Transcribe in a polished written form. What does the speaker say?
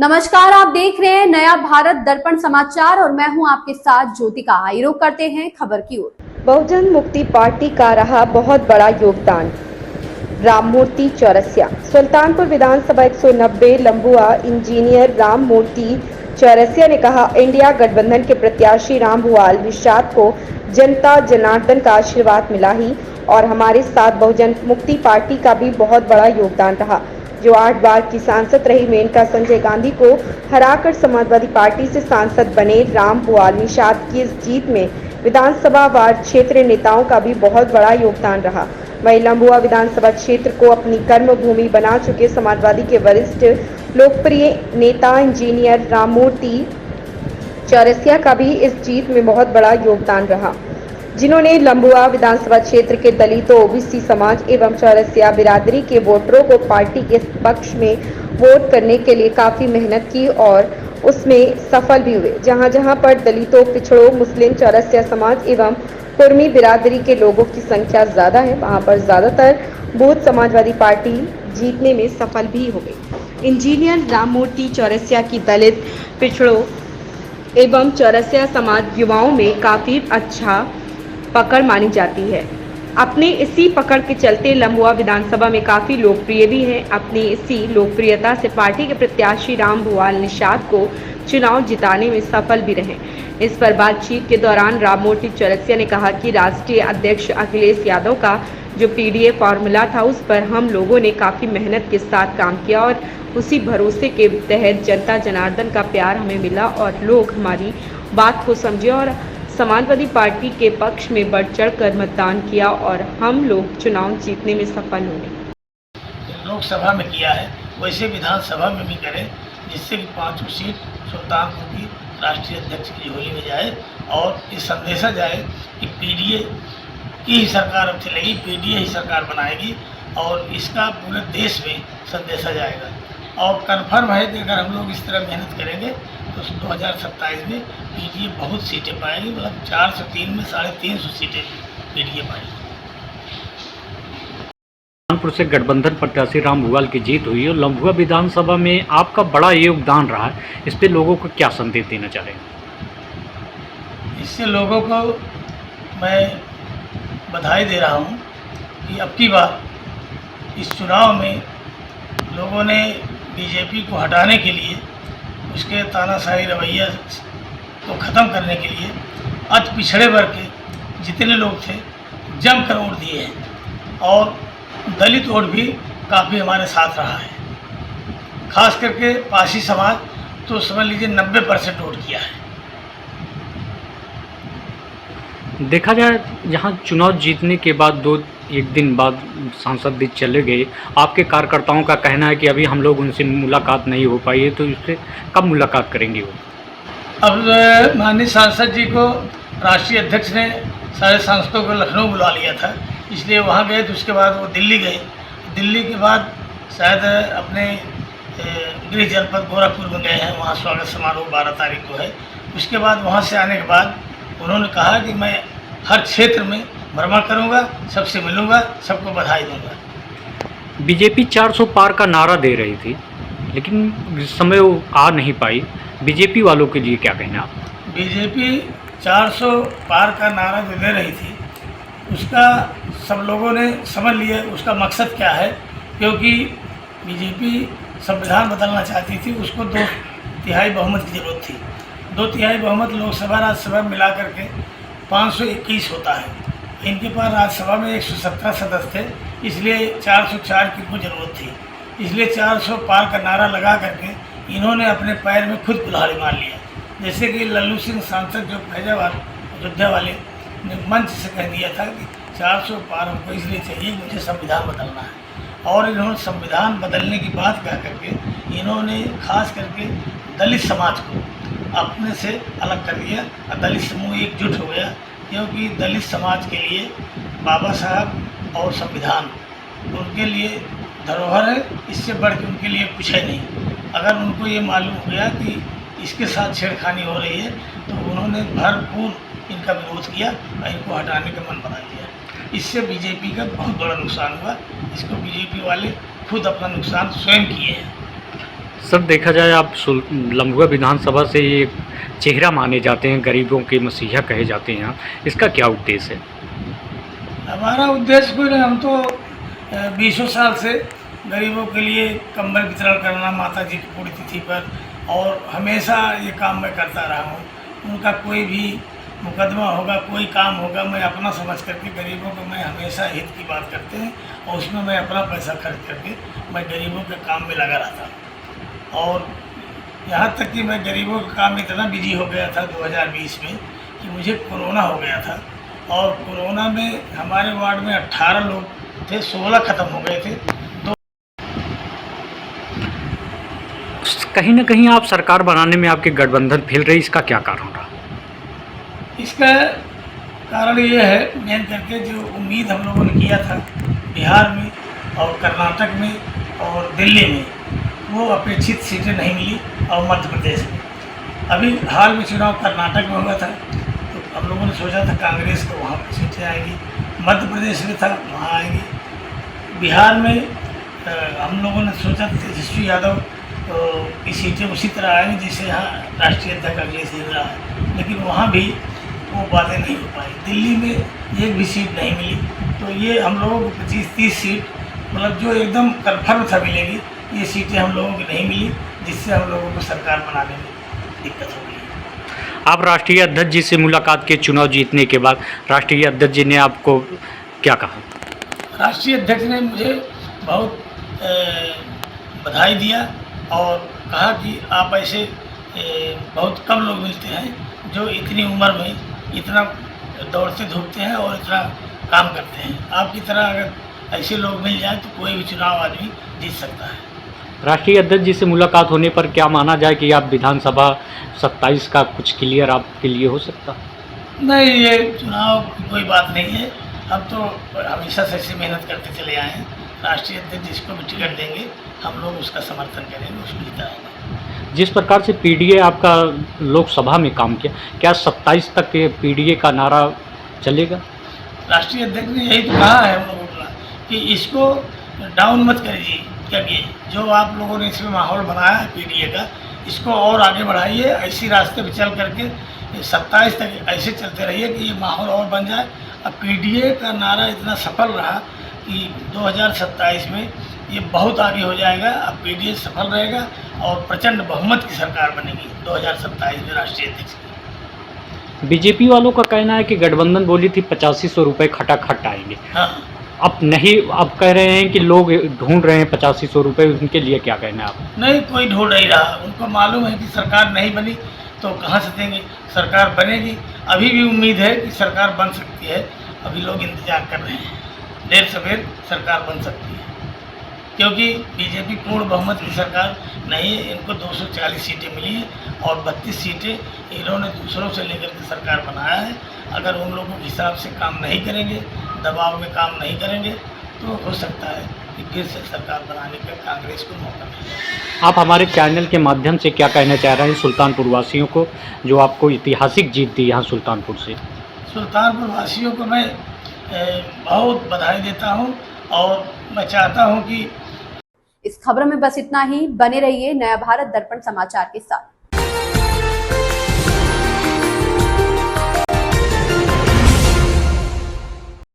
नमस्कार, आप देख रहे हैं नया भारत दर्पण समाचार और मैं हूं आपके साथ ज्योतिका। आइए रुक करते हैं खबर की ओर। बहुजन मुक्ति पार्टी का रहा बहुत बड़ा योगदान। राममूर्ति चौरसिया। सुल्तानपुर विधानसभा 190 लंबुआ इंजीनियर राममूर्ति चौरसिया ने कहा, इंडिया गठबंधन के प्रत्याशी रामभुआल निषाद को जनता जनार्दन का आशीर्वाद मिला ही और हमारे साथ बहुजन मुक्ति पार्टी का भी बहुत बड़ा योगदान रहा, जो 8 बार की सांसद रही मेनका संजय गांधी को हराकर समाजवादी पार्टी से सांसद बने। रामभुआल निषाद की इस जीत में विधानसभा वार क्षेत्रीय नेताओं का भी बहुत बड़ा योगदान रहा। वहीं लंबुआ विधानसभा क्षेत्र को अपनी कर्मभूमि बना चुके समाजवादी के वरिष्ठ लोकप्रिय नेता इंजीनियर राममूर्ति चौरसिया का भी इस जीत में बहुत बड़ा योगदान रहा, जिन्होंने लंबुआ विधानसभा क्षेत्र के दलितों, ओबीसी समाज एवं चौरसिया बिरादरी के वोटरों को पार्टी के पक्ष में वोट करने के लिए काफी मेहनत की और उसमें सफल भी हुए। जहां पर दलितों, पिछड़ों, मुस्लिम, चौरसिया समाज एवं कुर्मी बिरादरी के लोगों की संख्या ज्यादा है, वहां पर ज्यादातर बूथ समाजवादी पार्टी जीतने में सफल भी हो गई। इंजीनियर राममूर्ति चौरसिया की दलित, पिछड़ों एवं चौरसिया समाज युवाओं में काफी अच्छा पकड़ मानी जाती है। अपने इसी पकड़ के चलते लंबुआ विधानसभा में काफी लोकप्रिय भी हैं। अपनी इसी लोकप्रियता से पार्टी के प्रत्याशी रामभुआल निषाद को चुनाव जिताने में सफल भी रहे। इस पर बातचीत के दौरान राममूर्ति चौरसिया ने कहा कि राष्ट्रीय अध्यक्ष अखिलेश यादव का जो पीडीए फॉर्मूला था, उस पर हम लोगों ने काफी मेहनत के साथ काम किया और उसी भरोसे के तहत जनता जनार्दन का प्यार हमें मिला और लोग हमारी बात को समझे और समाजवादी पार्टी के पक्ष में बढ़ चढ़ कर मतदान किया और हम लोग चुनाव जीतने में सफल हुए। लोकसभा में किया है वैसे विधानसभा में भी करें, जिससे कि 5 सीट सुल्तानपुर की राष्ट्रीय अध्यक्ष की झोली में जाए और ये संदेशा जाए कि पीडीए की ही सरकार अब चलेगी, पीडीए ही सरकार बनाएगी और इसका पूरे देश में संदेशा जाएगा। और कन्फर्म है कि अगर हम लोग इस तरह मेहनत करेंगे तो 2027 में पीडीए बहुत सीटें पाएगी, मतलब 403 में 350 सीटें पीडीए पाएगी। सुल्तानपुर से गठबंधन प्रत्याशी रामभुआल की जीत हुई और लंबुआ विधानसभा में आपका बड़ा योगदान रहा है, इस पे लोगों को क्या संदेश देना चाह रहे हैं? इससे लोगों को मैं बधाई दे रहा हूँ कि अब की बार इस चुनाव में लोगों ने बीजेपी को हटाने के लिए, उसके तानाशाही रवैया को ख़त्म करने के लिए आज पिछड़े वर्ग के जितने लोग थे जमकर वोट दिए हैं और दलित वोट भी काफ़ी हमारे साथ रहा है। खास करके पासी समाज तो समझ लीजिए 90% वोट किया है। देखा जाए, यहाँ चुनाव जीतने के बाद एक दिन बाद सांसद भी चले गए, आपके कार्यकर्ताओं का कहना है कि अभी हम लोग उनसे मुलाकात नहीं हो पाई है, तो इससे कब मुलाकात करेंगे वो? अब माननीय सांसद जी को राष्ट्रीय अध्यक्ष ने सारे सांसदों को लखनऊ बुला लिया था, इसलिए वहाँ गए। तो उसके बाद वो दिल्ली गए। दिल्ली के बाद शायद अपने गृह जनपद गोरखपुर में गए हैं, वहाँ स्वागत समारोह 12 तारीख को है। उसके बाद वहाँ से आने के बाद उन्होंने कहा कि मैं हर क्षेत्र में भ्रमण करूंगा, सबसे मिलूंगा, सबको बधाई दूंगा। बीजेपी 400 पार का नारा दे रही थी, लेकिन इस समय वो आ नहीं पाई। बीजेपी वालों के लिए क्या कहना आप? बीजेपी 400 पार का नारा जो दे रही थी, उसका सब लोगों ने समझ लिया उसका मकसद क्या है, क्योंकि बीजेपी संविधान बदलना चाहती थी। उसको 2/3 बहुमत की ज़रूरत थी। 2/3 बहुमत लोकसभा राज्यसभा मिला करके 521 होता है। इनके पास राज्यसभा में 117 सदस्य थे, इसलिए 404 की को जरूरत थी। इसलिए 400 पार का नारा लगा करके इन्होंने अपने पैर में खुद कुल्हाड़ी मार लिया। जैसे कि लल्लू सिंह सांसद जो फैजाबाद अयोध्या वाले ने मंच से कह दिया था कि 400 पार हमको इसलिए चाहिए, मुझे संविधान बदलना है। और इन्होंने संविधान बदलने की बात कह करके इन्होंने खास करके दलित समाज को अपने से अलग कर दिया और दलित समूह एकजुट हो गया, क्योंकि दलित समाज के लिए बाबा साहब और संविधान उनके लिए धरोहर है। इससे बढ़ के उनके लिए कुछ है नहीं। अगर उनको ये मालूम हो गया कि इसके साथ छेड़खानी हो रही है तो उन्होंने भरपूर इनका विरोध किया और इनको हटाने का मन बना लिया। इससे बीजेपी का बहुत बड़ा नुकसान हुआ। इसको बीजेपी वाले खुद अपना नुकसान स्वयं किए हैं। सर देखा जाए आप लम्बुआ विधानसभा से ये चेहरा माने जाते हैं, गरीबों के मसीहा कहे जाते हैं, इसका क्या उद्देश्य है? हमारा उद्देश्य कोई नहीं, हम तो 20 साल से गरीबों के लिए कंबल वितरण करना माता जी की पुण्यतिथि पर, और हमेशा ये काम मैं करता रहा हूँ। उनका कोई भी मुकदमा होगा, कोई काम होगा, मैं अपना समझ करके गरीबों को मैं हमेशा हित की बात करते हैं, और उसमें मैं अपना पैसा खर्च करके मैं गरीबों के काम में लगा रहता हूँ। और यहाँ तक कि मैं गरीबों का काम इतना बिजी हो गया था 2020 में कि मुझे कोरोना हो गया था, और कोरोना में हमारे वार्ड में 18 लोग थे, 16 ख़त्म हो गए थे। कहीं ना कहीं आप सरकार बनाने में आपके गठबंधन फेल रही, इसका क्या कारण रहा? इसका कारण ये है, मेन करके जो उम्मीद हम लोगों ने किया था बिहार में और कर्नाटक में और दिल्ली में, वो अपेक्षित सीटें नहीं मिली। और मध्य प्रदेश में अभी हाल में चुनाव कर्नाटक में हुआ था, तो हम लोगों ने सोचा था कांग्रेस को वहाँ पर सीटें आएंगी, मध्य प्रदेश में था वहाँ आएंगी, बिहार में हम लोगों ने सोचा था तेजस्वी यादव की सीटें उसी तरह आएंगी जैसे यहाँ राष्ट्रीय अध्यक्ष अखिलेश यादव रहा है, लेकिन वहाँ भी वो बातें नहीं हो पाई। दिल्ली में एक भी सीट नहीं मिली, तो ये हम लोगों को 25-30 सीट, मतलब जो एकदम कन्फर्म था मिलेगी, ये सीटें हम लोगों को नहीं मिली, जिससे हम लोगों को सरकार बनाने में दिक्कत हो गई। आप राष्ट्रीय अध्यक्ष जी से मुलाकात के चुनाव जीतने के बाद राष्ट्रीय अध्यक्ष जी ने आपको क्या कहा? राष्ट्रीय अध्यक्ष ने मुझे बहुत बधाई दिया और कहा कि आप ऐसे बहुत कम लोग मिलते हैं जो इतनी उम्र में इतना दौड़ते धूपते हैं और इतना काम करते हैं। आपकी तरह अगर ऐसे लोग मिल जाए तो कोई भी चुनाव आदमी जीत सकता है। राष्ट्रीय अध्यक्ष जी से मुलाकात होने पर क्या माना जाए कि आप विधानसभा 27 का कुछ क्लियर आपके लिए हो सकता? नहीं, ये चुनाव की कोई बात नहीं है। हम तो हमेशा से ऐसी मेहनत करते चले आए हैं। राष्ट्रीय अध्यक्ष जिसको भी टिकट देंगे हम लोग उसका समर्थन करेंगे, उसको जिताएंगे। जिस प्रकार से पीडीए आपका लोकसभा में काम किया, क्या 27 तक के पीडीए का नारा चलेगा? राष्ट्रीय अध्यक्ष ने यही तो कहा है हम लोगों को कि इसको डाउन मत करिए, जो आप लोगों ने इसमें माहौल बनाया है पीडीए का, इसको और आगे बढ़ाइए। ऐसी रास्ते पे चल करके 27 तक ऐसे चलते रहिए कि ये माहौल और बन जाए। अब पीडीए का नारा इतना सफल रहा कि 2027 में ये बहुत आगे हो जाएगा। अब पीडीए सफल रहेगा और प्रचंड बहुमत की सरकार बनेगी 2027 में राष्ट्रीय अध्यक्ष की। बीजेपी वालों का कहना है कि गठबंधन बोली थी 8500 रुपये खटाखट आएंगे। हाँ, अब नहीं, अब कह रहे हैं कि लोग ढूंढ रहे हैं 8500 रुपये, उनके लिए क्या कहना है आप? नहीं, कोई ढूंढ नहीं रहा। उनको मालूम है कि सरकार नहीं बनी तो कहाँ से देंगे, सरकार बनेगी। अभी भी उम्मीद है कि सरकार बन सकती है, अभी लोग इंतजार कर रहे हैं। देर सवेर सरकार बन सकती है, क्योंकि बीजेपी पूर्ण बहुमत की सरकार नहीं है। इनको 240 सीटें मिली हैं और 32 सीटें इन्होंने दूसरों से लेकर के सरकार बनाया है। अगर उन लोगों के हिसाब से काम नहीं करेंगे, दबाव में काम नहीं करेंगे, तो हो सकता है कि फिर से सरकार बनाने का कांग्रेस को मौका मिले। आप हमारे चैनल के माध्यम से क्या कहना चाह रहे हैं सुल्तानपुर वासियों को, जो आपको ऐतिहासिक जीत दी यहाँ सुल्तानपुर से? सुल्तानपुर वासियों को मैं बहुत बधाई देता हूँ और मैं चाहता हूँ कि इस खबर में बस इतना ही। बने रहिए नया भारत दर्पण समाचार के साथ।